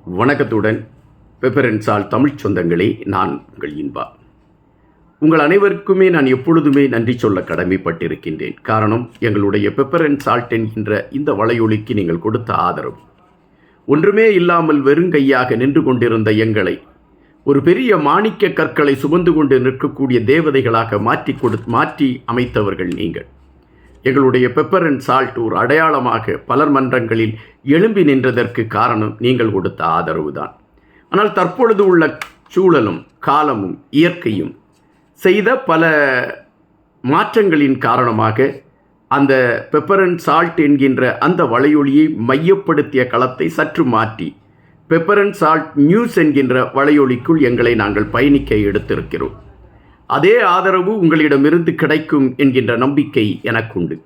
வணக்கத்துடன் pepper and salt Tamil சொந்தங்களே, நான் உங்கள் இன்பா. உங்கள் அனைவருக்குமே நான் எப்பொழுதுமே நன்றி சொல்ல கடமைப்பட்டிருக்கின்றேன். காரணம், எங்களுடைய பெப்பர் அண்ட் சால்ட் என்கின்ற இந்த வலையொலிக்கு நீங்கள் கொடுத்த ஆதரவு. ஒன்றுமே இல்லாமல் வெறுங்கையாக நின்று கொண்டிருந்த எங்களை ஒரு பெரிய மாணிக்க கற்களை சுமந்து கொண்டு நிற்கக்கூடிய தேவதைகளாக மாற்றி அமைத்தவர்கள் நீங்கள். எங்களுடைய பெப்பர் அண்ட் சால்ட் ஒரு அடையாளமாக பலர் மன்றங்களில் எழும்பி நின்றதற்கு காரணம் நீங்கள் கொடுத்த ஆதரவு தான். ஆனால் தற்பொழுது உள்ள சூழலும் காலமும் இயற்கையும் செய்த பல மாற்றங்களின் காரணமாக அந்த பெப்பர் அண்ட் சால்ட் என்கின்ற அந்த வலையொலியை மையப்படுத்திய களத்தை சற்று மாற்றி பெப்பர் அண்ட் சால்ட் நியூஸ் என்கின்ற வலையொலிக்குள் எங்களை நாங்கள் பயணிக்க எடுத்திருக்கிறோம். அதே ஆதரவு உங்களிடமிருந்து கிடைக்கும் என்கின்ற நம்பிக்கை எனக்குண்டு.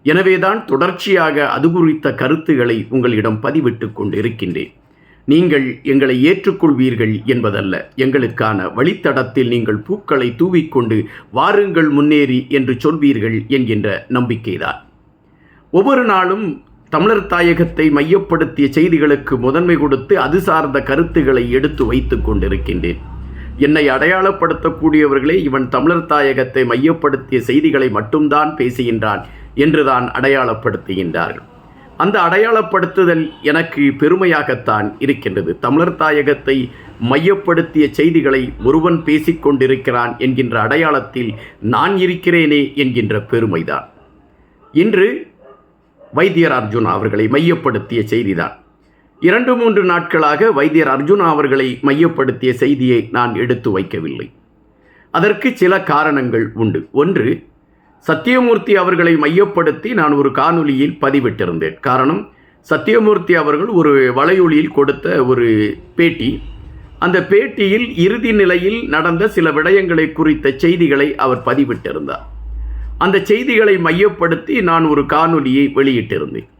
எனவேதான் தொடர்ச்சியாக அது குறித்த கருத்துக்களை உங்களிடம் பதிவிட்டு கொண்டிருக்கின்றேன். நீங்கள் எங்களை ஏற்றுக்கொள்வீர்கள் என்பதல்ல, எங்களுக்கான வழித்தடத்தில் நீங்கள் பூக்களை தூவிக்கொண்டு வாருங்கள் முன்னேறி என்று சொல்வீர்கள் என்கின்ற நம்பிக்கைதான். ஒவ்வொரு நாளும் தமிழர் தாயகத்தை மையப்படுத்திய செய்திகளுக்கு முதன்மை கொடுத்து அது சார்ந்த கருத்துக்களை எடுத்து வைத்து கொண்டிருக்கின்றேன். என்னை அடையாளப்படுத்தக்கூடியவர்களே இவன் தமிழர் தாயகத்தை மையப்படுத்திய செய்திகளை மட்டும்தான் பேசுகின்றான் என்றுதான் அடையாளப்படுத்துகின்றார்கள். அந்த அடையாளப்படுத்துதல் எனக்கு பெருமையாகத்தான் இருக்கின்றது. தமிழர் தாயகத்தை மையப்படுத்திய செய்திகளை ஒருவன் பேசிக்கொண்டிருக்கிறான் என்கின்ற அடையாளத்தில் நான் இருக்கிறேனே என்கின்ற பெருமைதான். இன்று வைத்தியர் அர்ஜுனா அவர்களை மையப்படுத்திய செய்திதான். 2-3 நாட்களாக வைத்தியர் அர்ஜுனா அவர்களை மையப்படுத்திய செய்தியை நான் எடுத்து வைக்கவில்லை. அதற்கு சில காரணங்கள் உண்டு. ஒன்று, சத்தியமூர்த்தி அவர்களை மையப்படுத்தி நான் ஒரு காணொலியில் பதிவிட்டிருந்தேன். காரணம், சத்தியமூர்த்தி அவர்கள் ஒரு வலையொலியில் கொடுத்த ஒரு பேட்டி. அந்த பேட்டியில் இறுதி நிலையில் நடந்த சில விடயங்களை குறித்த செய்திகளை அவர் பதிவிட்டிருந்தார். அந்த செய்திகளை மையப்படுத்தி நான் ஒரு காணொலியை வெளியிட்டிருந்தேன்.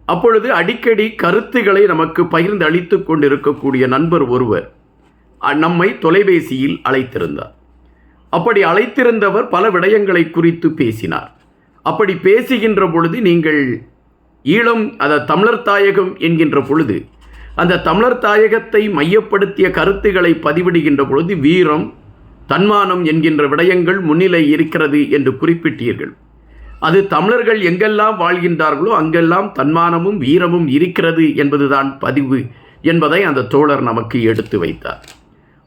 அப்பொழுது அடிக்கடி கருத்துக்களை நமக்கு பகிர்ந்து அளித்து கொண்டிருக்கக்கூடிய நண்பர் ஒருவர் நம்மை தொலைபேசியில் அழைத்திருந்தார். அப்படி அழைத்திருந்தவர் பல விடயங்களை குறித்து பேசினார். அப்படி பேசுகின்ற பொழுது நீங்கள் தமிழர் தாயகம் என்கின்ற பொழுது அந்த தமிழர் தாயகத்தை மையப்படுத்திய கருத்துக்களை பதிவிடுகின்ற பொழுது வீரம், தன்மானம் என்கின்ற விடயங்கள் முன்னிலை இருக்கிறது என்று குறிப்பிட்டீர்கள். அது தமிழர்கள் எங்கெல்லாம் வாழ்கின்றார்களோ அங்கெல்லாம் தன்மானமும் வீரமும் இருக்கிறது என்பதுதான் பதிவு என்பதை அந்த தோழர் நமக்கு எடுத்து வைத்தார்.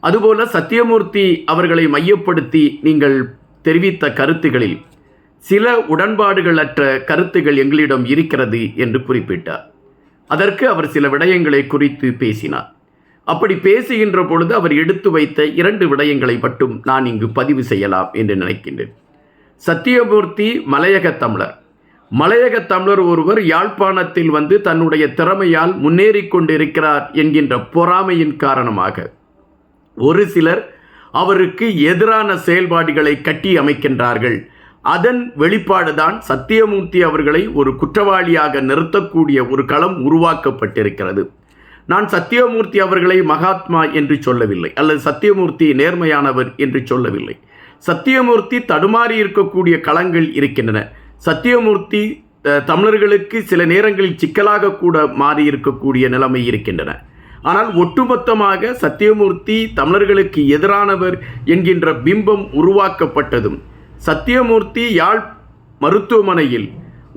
அதுபோல சத்தியமூர்த்தி அவர்களை மையப்படுத்தி நீங்கள் தெரிவித்த கருத்துகளில் சில உடன்பாடுகளற்ற கருத்துகள் எங்களிடம் இருக்கிறது என்று குறிப்பிட்டார். அதற்கு அவர் சில விடயங்களை குறித்து பேசினார். அப்படி பேசுகின்ற பொழுது அவர் எடுத்து வைத்த 2 விடயங்களை மட்டும் நான் இங்கு பதிவு செய்யலாம் என்று நினைக்கின்றேன். சத்தியமூர்த்தி மலையக தமிழர் ஒருவர் யாழ்ப்பாணத்தில் வந்து தன்னுடைய திறமையால் முன்னேறி கொண்டிருக்கிறார் என்கின்ற பொறாமையின் காரணமாக ஒரு சிலர் அவருக்கு எதிரான செயல்பாடுகளை கட்டி அமைக்கின்றார்கள். அதன் வெளிப்பாடுதான் சத்தியமூர்த்தி அவர்களை ஒரு குற்றவாளியாக நிறுத்தக்கூடிய ஒரு களம் உருவாக்கப்பட்டிருக்கிறது. நான் சத்தியமூர்த்தி அவர்களை மகாத்மா என்று சொல்லவில்லை, அல்லது சத்தியமூர்த்தி நேர்மையானவர் என்று சொல்லவில்லை. சத்தியமூர்த்தி தடுமாறி இருக்கக்கூடிய களங்கள் இருக்கின்றன. சத்தியமூர்த்தி தமிழர்களுக்கு சில நேரங்களில் சிக்கலாக கூட மாறி இருக்கக்கூடிய நிலைமை இருக்கின்றன. ஆனால் ஒட்டுமொத்தமாக சத்தியமூர்த்தி தமிழர்களுக்கு எதிரானவர் என்கின்ற பிம்பம் உருவாக்கப்பட்டதும், சத்தியமூர்த்தி யாழ் மருத்துவமனையில்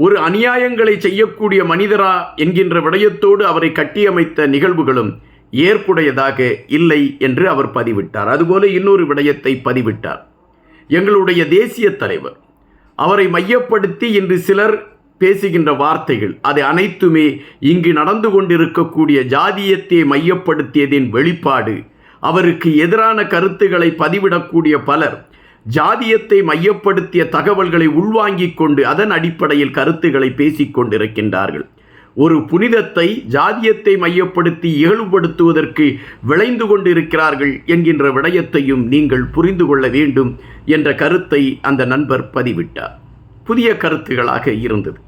ஒரு அநியாயங்களை செய்யக்கூடிய மனிதரா என்கின்ற விடயத்தோடு அவரை கட்டியமைத்த நிகழ்வுகளும் ஏற்புடையதாக இல்லை என்று அவர் பதிவிட்டார். அதுபோல இன்னொரு விடயத்தை பதிவிட்டார். எங்களுடைய தேசிய தலைவர் அவரை மையப்படுத்தி இன்று சிலர் பேசுகின்ற வார்த்தைகள் அது அனைத்துமே இங்கு நடந்து கொண்டிருக்கக்கூடிய ஜாதியத்தை மையப்படுத்தியதின் வெளிப்பாடு. அவருக்கு எதிரான கருத்துக்களை பதிவிடக்கூடிய பலர் ஜாதியத்தை மையப்படுத்திய தகவல்களை உள்வாங்கிக் கொண்டு அதன் அடிப்படையில் கருத்துக்களை பேசிக்கொண்டிருக்கின்றார்கள். ஒரு புனிதத்தை ஜாதியத்தை மையப்படுத்தி இகழ்வுபடுத்துவதற்கு விளைந்து கொண்டிருக்கிறார்கள் என்கின்ற விடயத்தையும் நீங்கள் புரிந்து கொள்ள வேண்டும் என்ற கருத்தை அந்த நண்பர் பதிவிட்டார். புதிய கருத்துகளாக இருந்தது,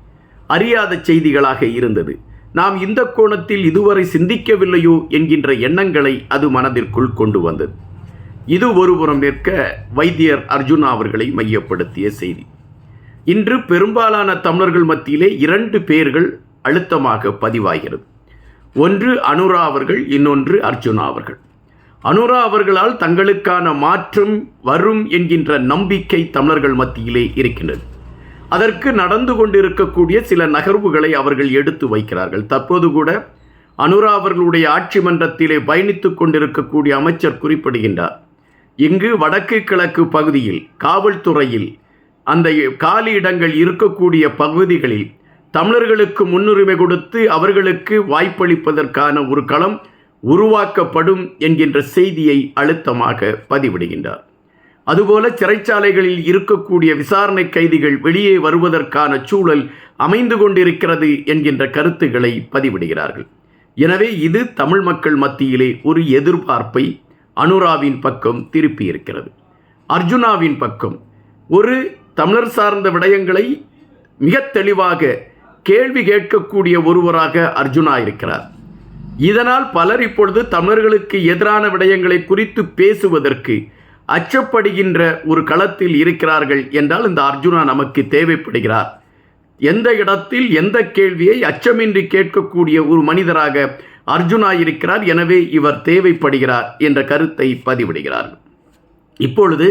அறியாத செய்திகளாக இருந்தது. நாம் இந்த கோணத்தில் இதுவரை சிந்திக்கவில்லையோ என்கின்ற எண்ணங்களை அது மனதிற்குள் கொண்டு வந்தது. இது ஒருபுறம் நிற்க வைத்தியர் அர்ஜுனா அவர்களை மையப்படுத்திய செய்தி. இன்று பெரும்பாலான தமிழர்கள் மத்தியிலே 2 பேர்கள் அழுத்தமாக பதிவாகிறது. ஒன்று அனுரா அவர்கள், இன்னொன்று அர்ஜுனா அவர்கள். அனுரா அவர்களால் தங்களுக்கான மாற்றம் வரும் என்கின்ற நம்பிக்கை தமிழர்கள் மத்தியிலே இருக்கின்றது. அதற்கு நடந்து கொண்டிருக்கக்கூடிய சில நகர்வுகளை அவர்கள் எடுத்து வைக்கிறார்கள். தற்போது கூட அனுரா அவர்களுடைய ஆட்சி மன்றத்திலே பயணித்துக் கொண்டிருக்கக்கூடிய அமைச்சர் குறிப்பிடுகின்றார், இங்கு வடக்கு கிழக்கு பகுதியில் காவல்துறையில் அந்த காலி இடங்கள் இருக்கக்கூடிய பகுதிகளில் தமிழர்களுக்கு முன்னுரிமை கொடுத்து அவர்களுக்கு வாய்ப்பளிப்பதற்கான ஒரு களம் உருவாக்கப்படும் என்கின்ற செய்தியை அழுத்தமாக பதிவிடுகின்றார். அதுபோல சிறைச்சாலைகளில் இருக்கக்கூடிய விசாரணை கைதிகள் வெளியே வருவதற்கான சூழல் அமைந்து கொண்டிருக்கிறது என்கின்ற கருத்துக்களை பதிவிடுகிறார்கள். எனவே இது தமிழ் மக்கள் மத்தியிலே ஒரு எதிர்பார்ப்பை அனுராவின் பக்கம் திருப்பி இருக்கிறது. அர்ஜுனாவின் பக்கம் ஒரு தமிழர் சார்ந்த விடயங்களை மிக தெளிவாக கேள்வி கேட்கக்கூடிய ஒருவராக அர்ஜுனா இருக்கிறார். இதனால் பலர் இப்பொழுது தமிழர்களுக்கு எதிரான விடயங்களை குறித்து பேசுவதற்கு அச்சப்படுகின்ற ஒரு களத்தில் இருக்கிறார்கள் என்றால் இந்த அர்ஜுனா நமக்கு தேவைப்படுகிறார். எந்த இடத்தில் எந்த கேள்வியை அச்சமின்றி கேட்கக்கூடிய ஒரு மனிதராக அர்ஜுனா இருக்கிறார். எனவே இவர் தேவைப்படுகிறார் என்ற கருத்தை பதிவிடுகிறார்கள். இப்பொழுது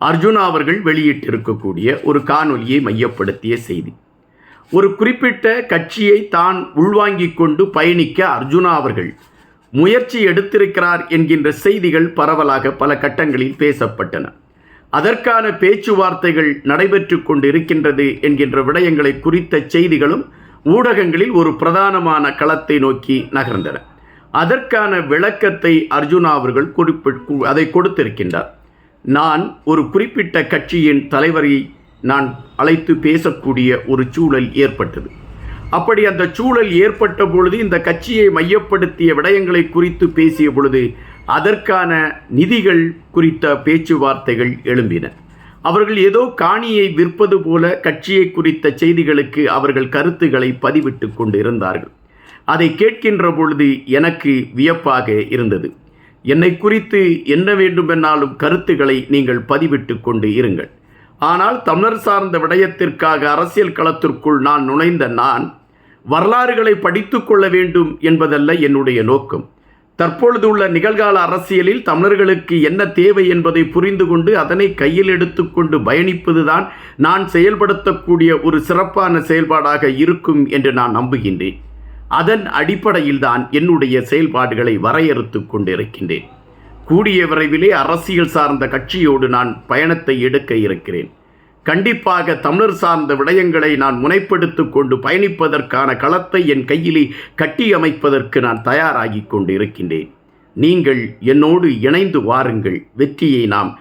அர்ஜுனா அவர்கள் வெளியிட்டிருக்கக்கூடிய ஒரு காணொலியை மையப்படுத்திய செய்தி, ஒரு குறிப்பிட்ட கட்சியை தான் உள்வாங்கிக் கொண்டு பயணிக்க அர்ஜுனா அவர்கள் முயற்சி எடுத்திருக்கிறார் என்கின்ற செய்திகள் பரவலாக பல கட்டங்களில் பேசப்பட்டன. அதற்கான பேச்சுவார்த்தைகள் நடைபெற்று கொண்டிருக்கின்றது என்கின்ற விடயங்களை குறித்த செய்திகளும் ஊடகங்களில் ஒரு பிரதானமான களத்தை நோக்கி நகர்ந்தன. அதற்கான விளக்கத்தை அர்ஜுனா அவர்கள் அதை கொடுத்திருக்கின்றார். நான் ஒரு குறிப்பிட்ட கட்சியின் தலைவரை நான் அழைத்து பேசக்கூடிய ஒரு சூழல் ஏற்பட்டது. அப்படி அந்த சூழல் ஏற்பட்ட பொழுது இந்த கட்சியை மையப்படுத்திய விடயங்களை குறித்து பேசிய பொழுது அதற்கான நிதிகள் குறித்த பேச்சுவார்த்தைகள் எழும்பின. அவர்கள் ஏதோ காணியை விற்பது போல கட்சியை குறித்த செய்திகளுக்கு அவர்கள் கருத்துக்களை பதிவிட்டு கொண்டு இருந்தார்கள். அதை கேட்கின்ற பொழுது எனக்கு வியப்பாக இருந்தது. என்னை குறித்து என்ன வேண்டுமென்னாலும் கருத்துக்களை நீங்கள் பதிவிட்டு கொண்டு இருங்கள். ஆனால் தமிழர் சார்ந்த விடயத்திற்காக அரசியல் களத்திற்குள் நான் நுழைந்த நான் வரலாறுகளை படித்து கொள்ள வேண்டும் என்பதல்ல என்னுடைய நோக்கம். தற்பொழுது உள்ள நிகழ்கால அரசியலில் தமிழர்களுக்கு என்ன தேவை என்பதை புரிந்து கொண்டு அதனை கையில் எடுத்துக்கொண்டு பயணிப்பதுதான் நான் செயல்படுத்தக்கூடிய ஒரு சிறப்பான செயல்பாடாக இருக்கும் என்று நான் நம்புகின்றேன். அதன் அடிப்படையில் தான் என்னுடைய செயல்பாடுகளை வரையறுத்து கொண்டிருக்கின்றேன். கூடிய விரைவிலே அரசியல் சார்ந்த கட்சியோடு நான் பயணத்தை எடுக்க இருக்கிறேன். கண்டிப்பாக தமிழர் சார்ந்த விடயங்களை நான் முனைப்படுத்தி கொண்டு பயணிப்பதற்கான களத்தை என் கையிலே கட்டியமைப்பதற்கு நான் தயாராகி கொண்டு இருக்கின்றேன். நீங்கள் என்னோடு இணைந்து வாருங்கள், வெற்றியை நாம்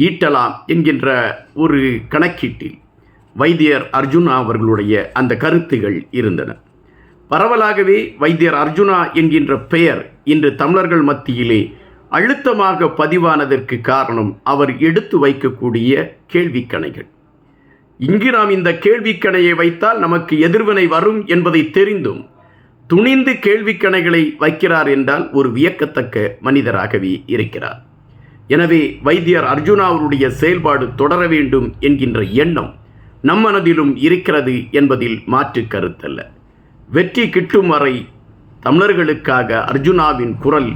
ஈட்டலாம் என்கின்ற ஒரு கணக்கீட்டில் வைத்தியர் அர்ஜுனா அவர்களுடைய அந்த கருத்துகள் இருந்தன. பரவலாகவே வைத்தியர் அர்ஜுனா என்கின்ற பெயர் இன்று தமிழர்கள் மத்தியிலே அழுத்தமாக பதிவானதற்கு காரணம் அவர் எடுத்து வைக்கக்கூடிய கேள்விக்கணைகள். இங்கு நாம் இந்த கேள்விக்கணையை வைத்தால் நமக்கு எதிர்வினை வரும் என்பதை தெரிந்தும் துணிந்து கேள்விக்கணைகளை வைக்கிறார் என்றால் ஒரு வியக்கத்தக்க மனிதராகவே இருக்கிறார். எனவே வைத்தியர் அர்ஜுனா அவருடைய செயல்பாடு தொடர வேண்டும் என்கின்ற எண்ணம் நம் மனதிலும் இருக்கிறது என்பதில் மாற்று கருத்தல்ல. வெற்றி கிட்டும் வரை தமிழர்களுக்காக அர்ஜுனாவின் குரல்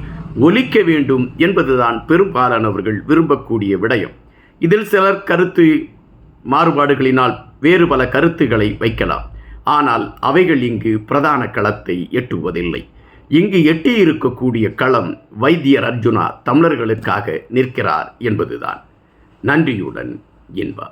ஒலிக்க வேண்டும் என்பதுதான் பெரும்பாலானவர்கள் விரும்பக்கூடிய விடயம். இதில் சிலர் கருத்து மாறுபாடுகளினால் வேறு பல கருத்துக்களை வைக்கலாம். ஆனால் அவைகள் இங்கு பிரதான களத்தை எட்டுவதில்லை. இங்கு எட்டியிருக்கக்கூடிய களம் வைத்தியர் அர்ஜுனா தமிழர்களுக்காக நிற்கிறார் என்பதுதான். நன்றியுடன் இன்பா.